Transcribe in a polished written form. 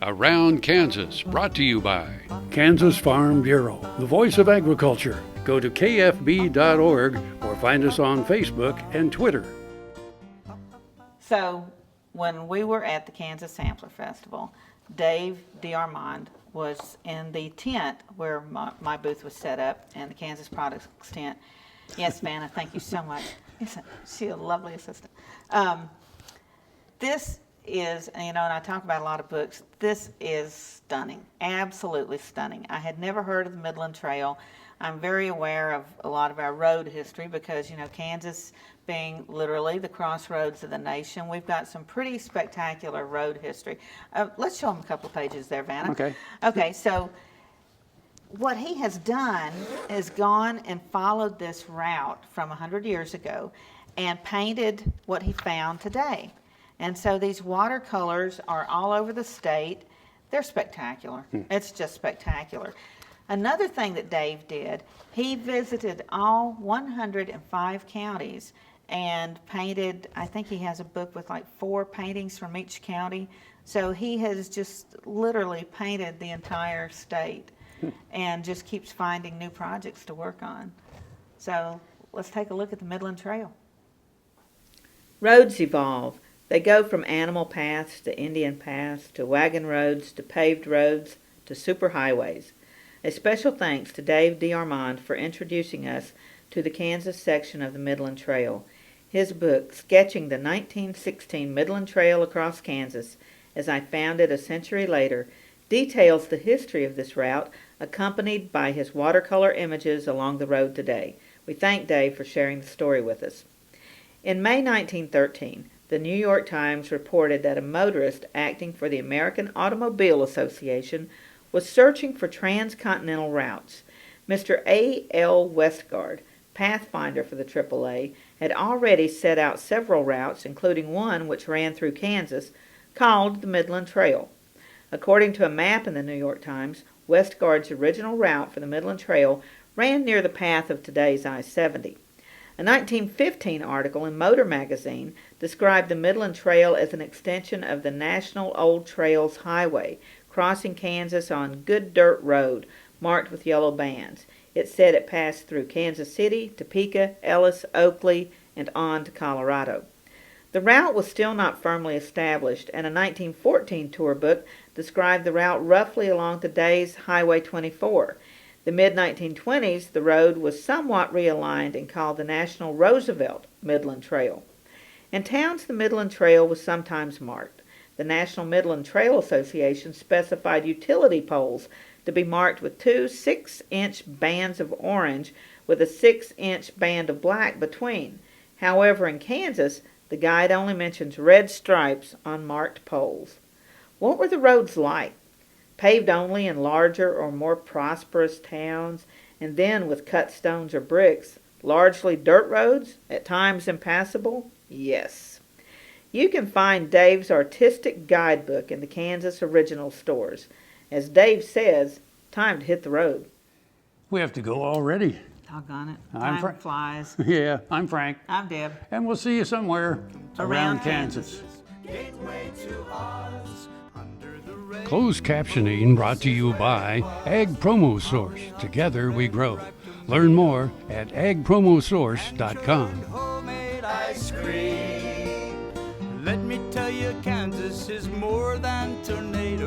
Around Kansas, brought to you by Kansas Farm Bureau, the voice of agriculture. Go to kfb.org or find us on Facebook and Twitter. So when we were at the Kansas Sampler Festival, Dave DeArmond was in the tent where my booth was set up, and the Kansas Products tent. Yes, Vanna, thank you so much. Isn't she a lovely assistant? This is, and I talk about a lot of books, this is stunning, absolutely stunning. I had never heard of the Midland Trail. I'm very aware of a lot of our road history because, Kansas being literally the crossroads of the nation, we've got some pretty spectacular road history. Let's show them a couple of pages there, Vanna. Okay. Okay, so what he has done is gone and followed this route from 100 years ago and painted what he found today. And so these watercolors are all over the state. They're spectacular. It's just spectacular. Another thing that Dave did, he visited all 105 counties and painted, I think he has a book with like 4 paintings from each county. So he has just literally painted the entire state and just keeps finding new projects to work on. So let's take a look at the Midland Trail. Roads evolve. They go from animal paths to Indian paths to wagon roads to paved roads to superhighways. A special thanks to Dave DeArmond for introducing us to the Kansas section of the Midland Trail. His book, Sketching the 1916 Midland Trail Across Kansas, as I Found It a Century Later, details the history of this route, accompanied by his watercolor images along the road today. We thank Dave for sharing the story with us. In May 1913, the New York Times reported that a motorist acting for the American Automobile Association was searching for transcontinental routes. Mr. A L Westgard, Pathfinder for the AAA, had already set out several routes, including one which ran through Kansas, called the Midland Trail. According to a map in the New York Times, Westgard's original route for the Midland Trail ran near the path of today's I-70. A 1915 article in Motor Magazine described the Midland Trail as an extension of the National Old Trails Highway, crossing Kansas on good dirt road, marked with yellow bands. It said it passed through Kansas City, Topeka, Ellis, Oakley, and on to Colorado. The route was still not firmly established, and a 1914 tour book described the route roughly along today's Highway 24. The mid-1920s, the road was somewhat realigned and called the National Roosevelt Midland Trail. In towns, the Midland Trail was sometimes marked. The National Midland Trail Association specified utility poles to be marked with 2 6-inch bands of orange with a 6-inch band of black between. However, in Kansas, the guide only mentions red stripes on marked poles. What were the roads like? Paved only in larger or more prosperous towns, and then with cut stones or bricks, largely dirt roads, at times impassable? Yes. You can find Dave's artistic guidebook in the Kansas Original stores. As Dave says, time to hit the road. We have to go already. Doggone it. I'm Time flies. Yeah, I'm Frank. I'm Deb. And we'll see you somewhere around Kansas. Closed captioning brought to you by Ag Promo Source. Together we grow. Learn more at agpromosource.com. Homemade ice cream. Let me tell you, Kansas is more than tornado.